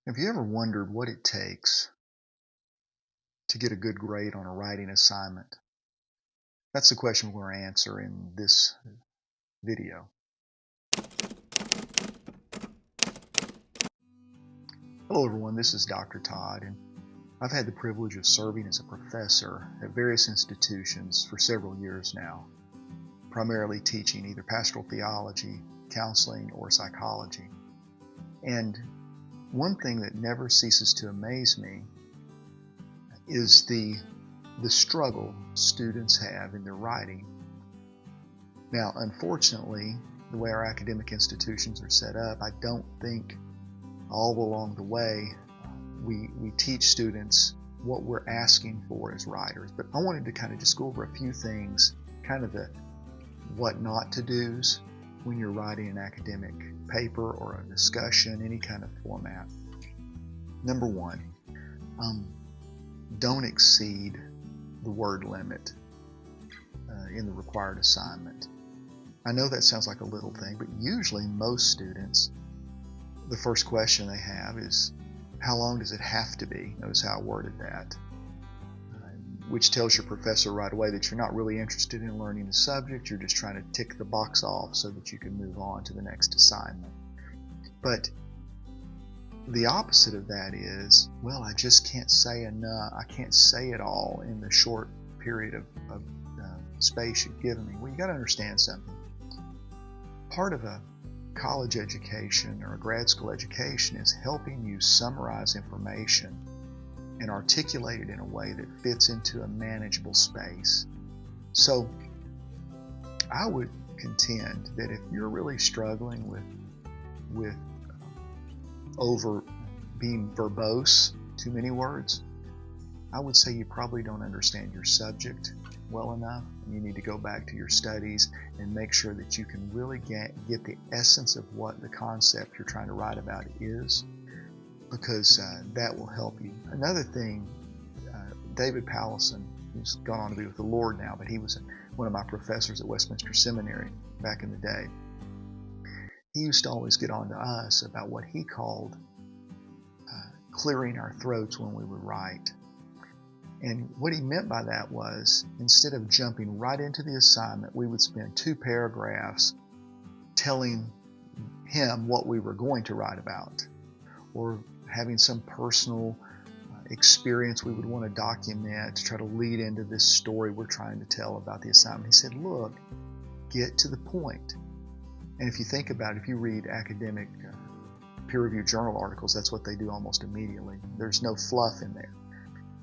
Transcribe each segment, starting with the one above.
Have you ever wondered what it takes to get a good grade on a writing assignment? That's the question we're going to answer in this video. Hello everyone, this is Dr. Todd, and I've had the privilege of serving as a professor at various institutions for several years now, primarily teaching either pastoral theology, counseling, or psychology. And one thing that never ceases to amaze me is the struggle students have in their writing. Now, unfortunately, the way our academic institutions are set up, I don't think all along the way we teach students what we're asking for as writers. But I wanted to kind of just go over a few things, kind of the what not to do's when you're writing an academic paper or a discussion, any kind of format. Number one, don't exceed the word limit in the required assignment. I know that sounds like a little thing, but usually most students, the first question they have is, how long does it have to be? Notice how I worded that, which tells your professor right away that you're not really interested in learning the subject. You're just trying to tick the box off so that you can move on to the next assignment. But the opposite of that is, well, I just can't say enough. I can't say it all in the short period of space you've given me. Well, you got to understand something. Part of a college education or a grad school education is helping you summarize information and articulate it in a way that fits into a manageable space. So I would contend that if you're really struggling with over being verbose, too many words, I would say you probably don't understand your subject well enough, and you need to go back to your studies and make sure that you can really get the essence of what the concept you're trying to write about is, because that will help you. Another thing, David Powlison, who's gone on to be with the Lord now, but he was one of my professors at Westminster Seminary back in the day. He used to always get on to us about what he called clearing our throats when we would write. And what he meant by that was, instead of jumping right into the assignment, we would spend 2 paragraphs telling him what we were going to write about, or having some personal experience we would want to document to try to lead into this story we're trying to tell about the assignment. He said, look, get to the point. And if you think about it, if you read academic peer-reviewed journal articles, that's what they do almost immediately. There's no fluff in there.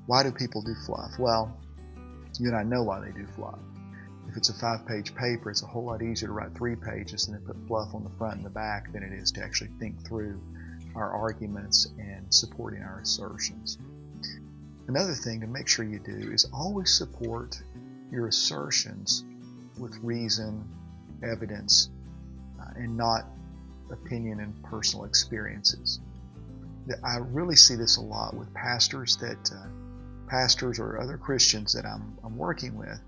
Why do people do fluff? Well, you and I know why they do fluff. If it's a 5-page paper, it's a whole lot easier to write 3 pages and then put fluff on the front and the back than it is to actually think through our arguments and supporting our assertions. Another thing to make sure you do is always support your assertions with reason, evidence, and not opinion and personal experiences. I really see this a lot with pastors or other Christians that I'm working with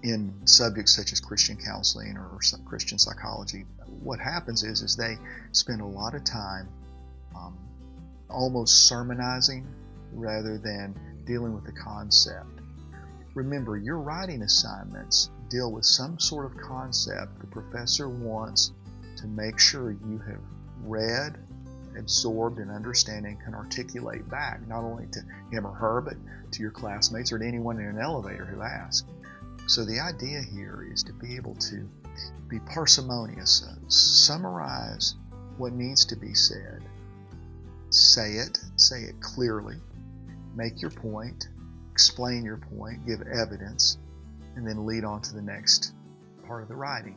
in subjects such as Christian counseling or Christian psychology. What happens is they spend a lot of time almost sermonizing rather than dealing with the concept. Remember, your writing assignments deal with some sort of concept the professor wants to make sure you have read, absorbed, and understand and can articulate back, not only to him or her, but to your classmates or to anyone in an elevator who asks. So the idea here is to be able to be parsimonious, summarize what needs to be said, say it clearly, make your point, explain your point, give evidence, and then lead on to the next part of the writing.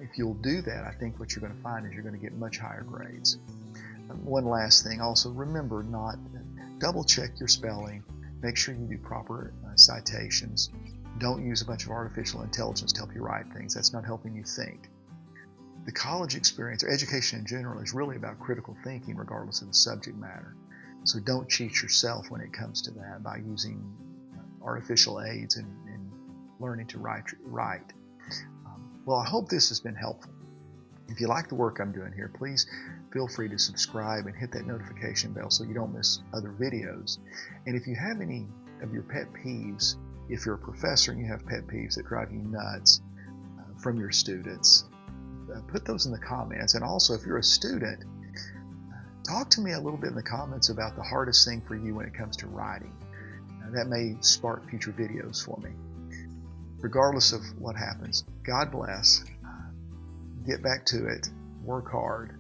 If you'll do that, I think what you're going to find is you're going to get much higher grades. One last thing, also remember, double check your spelling, make sure you do proper citations. Don't use a bunch of artificial intelligence to help you write things. That's not helping you think. The college experience, or education in general, is really about critical thinking regardless of the subject matter. So don't cheat yourself when it comes to that by using artificial aids in learning to write. Well, I hope this has been helpful. If you like the work I'm doing here, please feel free to subscribe and hit that notification bell so you don't miss other videos. And if you have any of your pet peeves, if you're a professor and you have pet peeves that drive you nuts from your students, put those in the comments. And also, if you're a student, talk to me a little bit in the comments about the hardest thing for you when it comes to writing. That may spark future videos for me. Regardless of what happens, God bless. Get back to it. Work hard.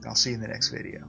I'll see you in the next video.